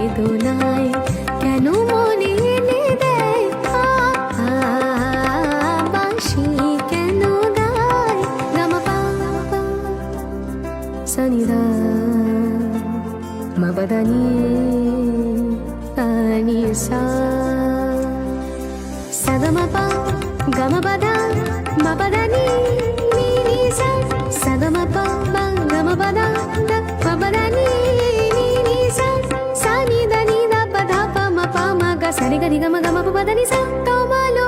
বেদনায় কেন মনে এনে দেয় বাঁশি কেন গায় গামা পা সনিদা মবদানি আনি সা సగమప గమపద మపదని నీని స సగమప గమపద మపదని నీని స సాని దని ద పద ప మ ప మ గ సరి గ రి గ మ గ మ ప ద ని స తోమలో